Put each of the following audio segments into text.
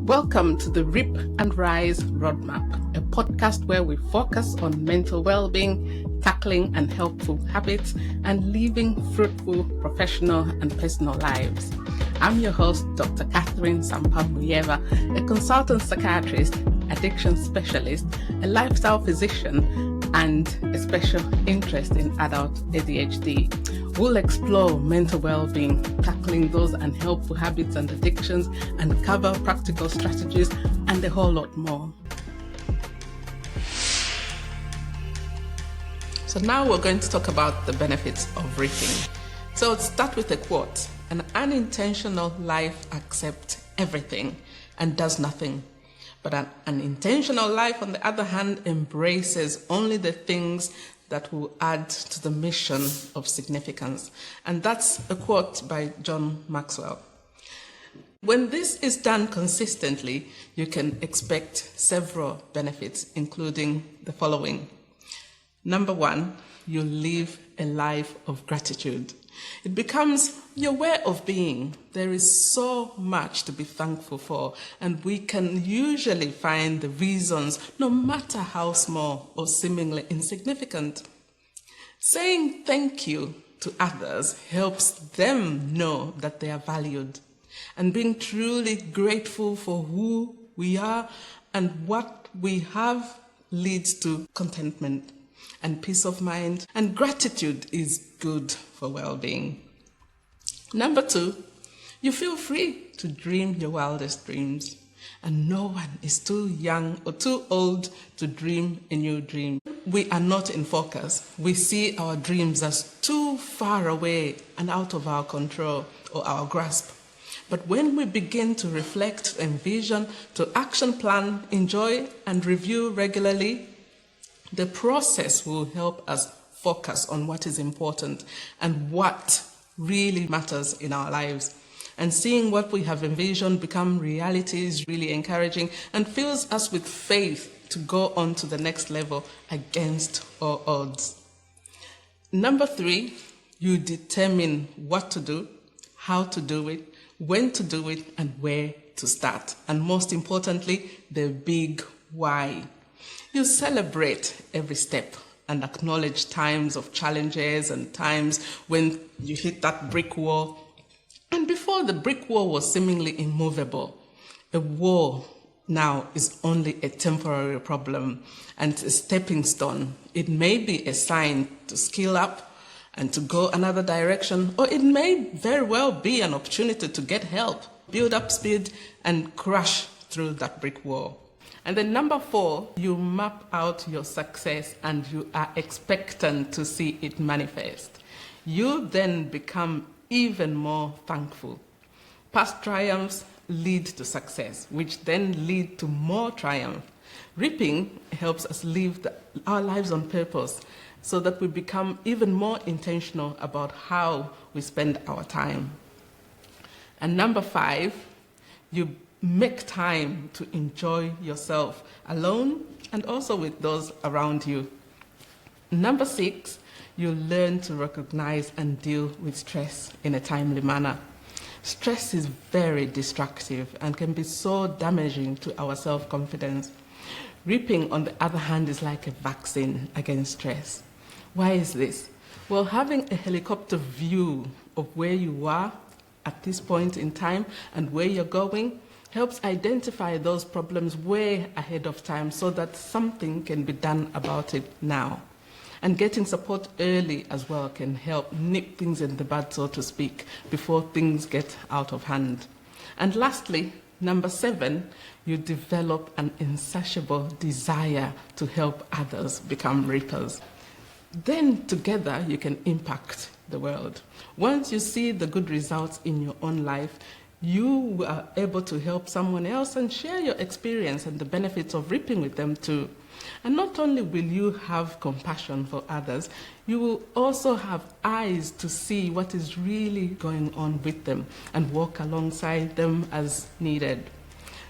Welcome to the Rip and Rise Roadmap, a podcast where we focus on mental well-being, tackling unhelpful habits, and living fruitful professional and personal lives. I'm your host, Dr Catherine Muyeba, a consultant psychiatrist, addiction specialist, a lifestyle physician, and a special interest in adult ADHD. We'll explore mental well-being, tackling those unhelpful habits and addictions, and cover practical strategies and a whole lot more. So now we're going to talk about the benefits of ripping. So let's start with a quote. An unintentional life accepts everything and does nothing. But an intentional life, on the other hand, embraces only the things that will add to the mission of significance. And that's a quote by John Maxwell. When this is done consistently, you can expect several benefits, including the following. Number one, you live a life of gratitude. It becomes your way of being. There is so much to be thankful for, and we can usually find the reasons, no matter how small or seemingly insignificant. Saying thank you to others helps them know that they are valued, and being truly grateful for who we are and what we have leads to contentment and peace of mind, and gratitude is good for well-being. Number two, you feel free to dream your wildest dreams, and no one is too young or too old to dream a new dream. We are not in focus. We see our dreams as too far away and out of our control or our grasp. But when we begin to reflect, envision, to action plan, enjoy, and review regularly, the process will help us focus on what is important and what really matters in our lives. And seeing what we have envisioned become reality is really encouraging and fills us with faith to go on to the next level against all odds. Number three, you determine what to do, how to do it, when to do it, and where to start. And most importantly, the big why. You celebrate every step and acknowledge times of challenges and times when you hit that brick wall. And before the brick wall was seemingly immovable, a wall now is only a temporary problem and a stepping stone. It may be a sign to skill up and to go another direction, or it may very well be an opportunity to get help, build up speed, and crash through that brick wall. And then number four, you map out your success and you are expectant to see it manifest. You then become even more thankful. Past triumphs lead to success, which then lead to more triumph. Ripping helps us live our lives on purpose so that we become even more intentional about how we spend our time. And number five, you make time to enjoy yourself alone and also with those around you. Number six, you learn to recognize and deal with stress in a timely manner. Stress is very destructive and can be so damaging to our self-confidence. Ripping, on the other hand, is like a vaccine against stress. Why is this? Well, having a helicopter view of where you are at this point in time and where you're going helps identify those problems way ahead of time so that something can be done about it now. And getting support early as well can help nip things in the bud, so to speak, before things get out of hand. And lastly, number seven, you develop an insatiable desire to help others become rippers. Then together you can impact the world. Once you see the good results in your own life, you are able to help someone else and share your experience and the benefits of ripping with them too. And not only will you have compassion for others, you will also have eyes to see what is really going on with them and walk alongside them as needed.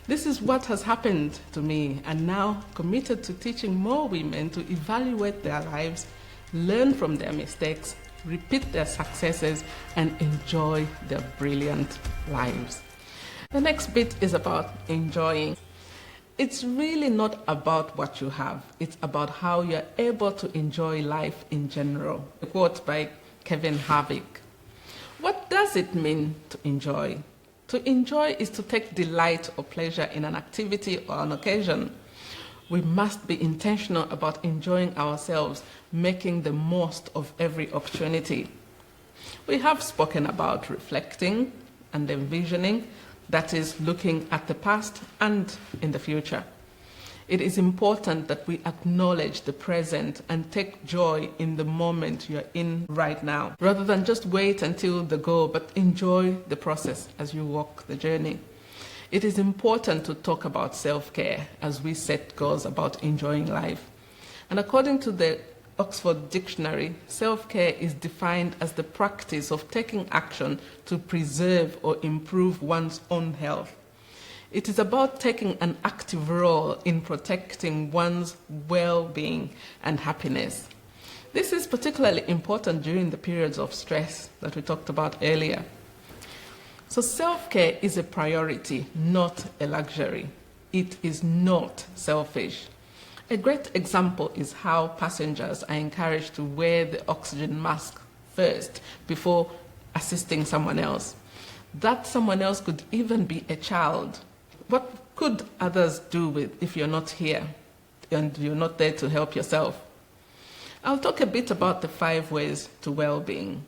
This is what has happened to me, and now committed to teaching more women to evaluate their lives, learn from their mistakes, repeat their successes, and enjoy their brilliant lives. The next bit is about enjoying. It's really not about what you have. It's about how you're able to enjoy life in general. A quote by Kevin Harvick. What does it mean to enjoy? To enjoy is to take delight or pleasure in an activity or an occasion. We must be intentional about enjoying ourselves, making the most of every opportunity. We have spoken about reflecting and envisioning, that is, looking at the past and in the future. It is important that we acknowledge the present and take joy in the moment you're in right now, rather than just wait until the goal, but enjoy the process as you walk the journey. It is important to talk about self-care as we set goals about enjoying life. And according to the Oxford Dictionary, self-care is defined as the practice of taking action to preserve or improve one's own health. It is about taking an active role in protecting one's well-being and happiness. This is particularly important during the periods of stress that we talked about earlier. So self-care is a priority, not a luxury. It is not selfish. A great example is how passengers are encouraged to wear the oxygen mask first before assisting someone else. That someone else could even be a child. What could others do with if you're not here and you're not there to help yourself? I'll talk a bit about the 5 ways to well-being.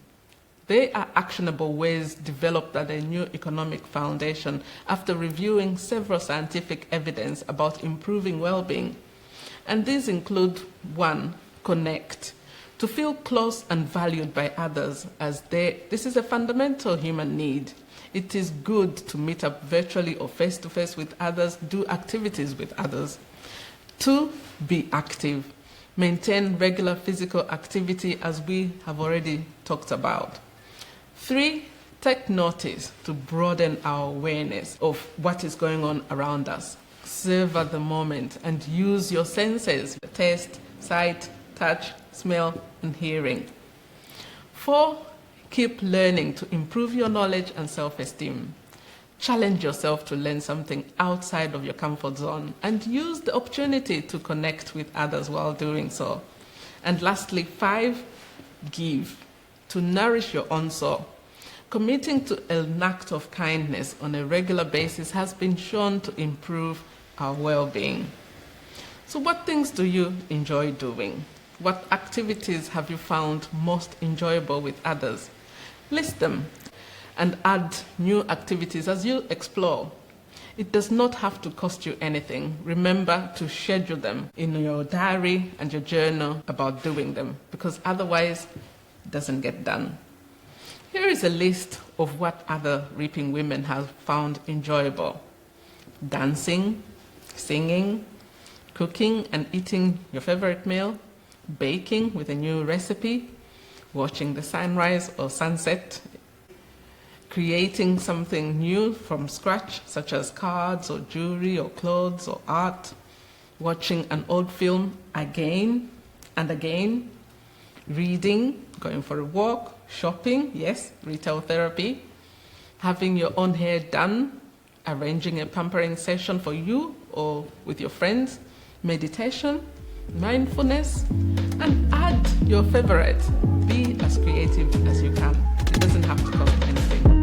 They are actionable ways developed at the New Economic Foundation after reviewing several scientific evidence about improving well-being. And these include 1, connect. To feel close and valued by others, this is a fundamental human need. It is good to meet up virtually or face-to-face with others, do activities with others. 2, be active. Maintain regular physical activity as we have already talked about. 3, take notice to broaden our awareness of what is going on around us. Savor the moment and use your senses, taste, sight, touch, smell, and hearing. 4, keep learning to improve your knowledge and self-esteem. Challenge yourself to learn something outside of your comfort zone and use the opportunity to connect with others while doing so. And lastly, 5, give. To nourish your own soul. Committing to an act of kindness on a regular basis has been shown to improve our well-being. So what things do you enjoy doing? What activities have you found most enjoyable with others? List them and add new activities as you explore. It does not have to cost you anything. Remember to schedule them in your diary and your journal about doing them, because otherwise it doesn't get done. Here is a list of what other reaping women have found enjoyable: dancing, singing, cooking and eating your favorite meal, baking with a new recipe, watching the sunrise or sunset, creating something new from scratch, such as cards or jewelry or clothes or art, watching an old film again and again, reading, going for a walk, shopping, yes, retail therapy, having your own hair done, arranging a pampering session for you or with your friends, meditation, mindfulness, and add your favorite. Be as creative as you can. It doesn't have to cost anything.